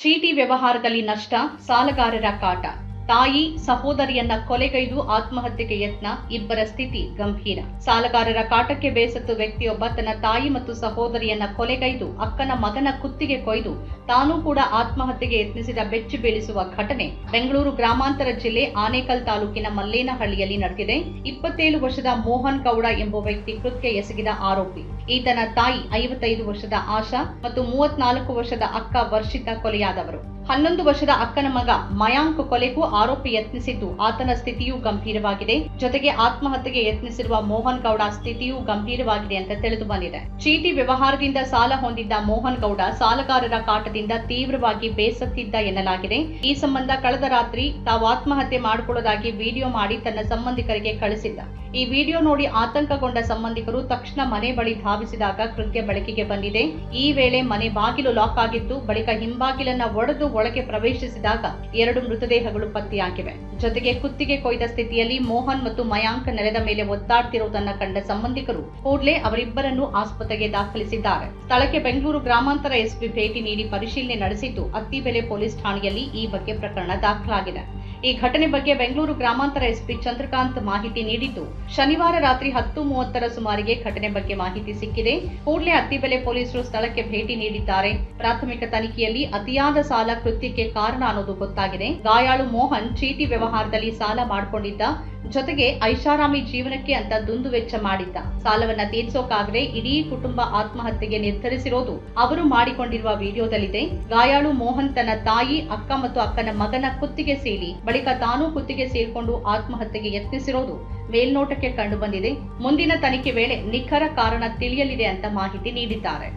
ಚೀಟಿ ವ್ಯವಹಾರದಲ್ಲಿ ನಷ್ಟ, ಸಾಲಗಾರರ ಕಾಟ. ತಾಯಿ, ಸಹೋದರಿಯನ್ನ ಕೊಲೆಗೈದು ಆತ್ಮಹತ್ಯೆಗೆ ಯತ್ನ, ಇಬ್ಬರ ಸ್ಥಿತಿ ಗಂಭೀರ. ಸಾಲಗಾರರ ಕಾಟಕ್ಕೆ ಬೇಸತ್ತು ವ್ಯಕ್ತಿಯೊಬ್ಬ ತನ್ನ ತಾಯಿ ಮತ್ತು ಸಹೋದರಿಯನ್ನ ಕೊಲೆಗೈದು ಅಕ್ಕನ ಮಗನ ಕುತ್ತಿಗೆ ಕೊಯ್ದು ತಾನೂ ಕೂಡ ಆತ್ಮಹತ್ಯೆಗೆ ಯತ್ನಿಸಿದ ಬೆಚ್ಚಿ ಬೀಳಿಸುವ ಘಟನೆ ಬೆಂಗಳೂರು ಗ್ರಾಮಾಂತರ ಜಿಲ್ಲೆ ಆನೇಕಲ್ ತಾಲೂಕಿನ ಮಲ್ಲೇನಹಳ್ಳಿಯಲ್ಲಿ ನಡೆದಿದೆ. 27 ವರ್ಷದ ಮೋಹನ್ ಗೌಡ ಎಂಬ ವ್ಯಕ್ತಿ ಕೃತ್ಯ ಎಸಗಿದ ಆರೋಪಿ. ಈತನ ತಾಯಿ 55 ವರ್ಷದ ಆಶಾ ಮತ್ತು 34 ವರ್ಷದ ಅಕ್ಕ ವರ್ಷಿತಾ ಕೊಲೆಯಾದವರು. 11 ವರ್ಷದ ಅಕ್ಕನ ಮಗ ಮಯಾಂಕ್ ಕೊಲೆಗೂ ಆರೋಪಿ ಯತ್ನಿಸಿದ್ದು ಆತನ ಸ್ಥಿತಿಯೂ ಗಂಭೀರವಾಗಿದೆ. ಜೊತೆಗೆ ಆತ್ಮಹತ್ಯೆಗೆ ಯತ್ನಿಸಿರುವ ಮೋಹನ್ ಗೌಡ ಸ್ಥಿತಿಯೂ ಗಂಭೀರವಾಗಿದೆ ಅಂತ ತಿಳಿದು ಬಂದಿದೆ. ಚೀಟಿ ವ್ಯವಹಾರದಿಂದ ಸಾಲ ಹೊಂದಿದ್ದ ಮೋಹನ್ ಗೌಡ ಸಾಲಗಾರರ ಕಾಟದಿಂದ ತೀವ್ರವಾಗಿ ಬೇಸತ್ತಿದ್ದ ಎನ್ನಲಾಗಿದೆ. ಈ ಸಂಬಂಧ ಕಳೆದ ರಾತ್ರಿ ತಾವು ಆತ್ಮಹತ್ಯೆ ಮಾಡಿಕೊಳ್ಳುವುದಾಗಿ ವಿಡಿಯೋ ಮಾಡಿ ತನ್ನ ಸಂಬಂಧಿಕರಿಗೆ ಕಳಿಸಿದ್ದ. ಈ ವಿಡಿಯೋ ನೋಡಿ ಆತಂಕಗೊಂಡ ಸಂಬಂಧಿಕರು ತಕ್ಷಣ ಮನೆ ಬಳಿ ಧಾವಿಸಿದಾಗ ಕೃತ್ಯ ಬೆಳಕಿಗೆ ಬಂದಿದೆ. ಈ ವೇಳೆ ಮನೆ ಬಾಗಿಲು ಲಾಕ್ ಆಗಿದ್ದು, ಬಳಿಕ ಹಿಂಬಾಗಿಲನ್ನ ಒಡೆದು ಒಳಗೆ ಪ್ರವೇಶಿಸಿದಾಗ 2 ಮೃತದೇಹಗಳು ಪತ್ತೆಯಾಗಿವೆ. ಜೊತೆಗೆ ಕುತ್ತಿಗೆ ಕೊಯ್ದ ಸ್ಥಿತಿಯಲ್ಲಿ ಮೋಹನ್ ಮತ್ತು ಮಯಾಂಕ್ ನೆಲದ ಮೇಲೆ ಒದ್ದಾಡ್ತಿರುವುದನ್ನು ಕಂಡ ಸಂಬಂಧಿಕರು ಕೂಡಲೇ ಅವರಿಬ್ಬರನ್ನು ಆಸ್ಪತ್ರೆಗೆ ದಾಖಲಿಸಿದ್ದಾರೆ. ಸ್ಥಳಕ್ಕೆ ಬೆಂಗಳೂರು ಗ್ರಾಮಾಂತರ ಎಸ್ಪಿ ಭೇಟಿ ನೀಡಿ ಪರಿಶೀಲನೆ ನಡೆಸಿದ್ದು, ಅತ್ತಿಬೆಲೆ ಪೊಲೀಸ್ ಠಾಣೆಯಲ್ಲಿ ಈ ಬಗ್ಗೆ ಪ್ರಕರಣ ದಾಖಲಾಗಿದೆ. ಈ ಘಟನೆ ಬಗ್ಗೆ ಬೆಂಗಳೂರು ಗ್ರಾಮಾಂತರ ಎಸ್ಪಿ ಚಂದ್ರಕಾಂತ್ ಮಾಹಿತಿ ನೀಡಿದ್ದು, ಶನಿವಾರ ರಾತ್ರಿ 10:30ರ ಸುಮಾರಿಗೆ ಘಟನೆ ಬಗ್ಗೆ ಮಾಹಿತಿ ಸಿಕ್ಕಿದೆ. ಕೂಡಲೇ ಅತ್ತಿಬೆಲೆ ಪೊಲೀಸರು ಸ್ಥಳಕ್ಕೆ ಭೇಟಿ ನೀಡಿದ್ದಾರೆ. ಪ್ರಾಥಮಿಕ ತನಿಖೆಯಲ್ಲಿ ಅತಿಯಾದ ಸಾಲ ಕೃತ್ಯಕ್ಕೆ ಕಾರಣ ಅನ್ನೋದು ಗೊತ್ತಾಗಿದೆ. ಗಾಯಾಳು ಮೋಹನ್ ಚೀಟಿ ವ್ಯವಹಾರದಲ್ಲಿ ಸಾಲ ಮಾಡಿಕೊಂಡಿದ್ದ. ಜೊತೆಗೆ ಐಷಾರಾಮಿ ಜೀವನಕ್ಕೆ ಅಂತ ದುಂದುವೆಚ್ಚ ಮಾಡಿದ್ದ. ಸಾಲವನ್ನ ತೀರಿಸೋಕಾಗದೆ ಇಡೀ ಕುಟುಂಬ ಆತ್ಮಹತ್ಯೆಗೆ ನಿರ್ಧರಿಸಿರೋದು ಅವರು ಮಾಡಿಕೊಂಡಿರುವ ವಿಡಿಯೋದಲ್ಲಿದೆ. ಗಾಯಾಳು ಮೋಹನ್ ತನ್ನ ತಾಯಿ, ಅಕ್ಕ ಮತ್ತು ಅಕ್ಕನ ಮಗನ ಕುತ್ತಿಗೆ ಸೀಳಿ ಬಳಿಕ ತಾನೂ ಕುತ್ತಿಗೆ ಸೇರಿಕೊಂಡು ಆತ್ಮಹತ್ಯೆಗೆ ಯತ್ನಿಸಿರೋದು ಮೇಲ್ನೋಟಕ್ಕೆ ಕಂಡು ಬಂದಿದೆ. ಮುಂದಿನ ತನಿಖೆ ವೇಳೆ ನಿಖರ ಕಾರಣ ತಿಳಿಯಲಿದೆ ಅಂತ ಮಾಹಿತಿ ನೀಡಿದ್ದಾರೆ.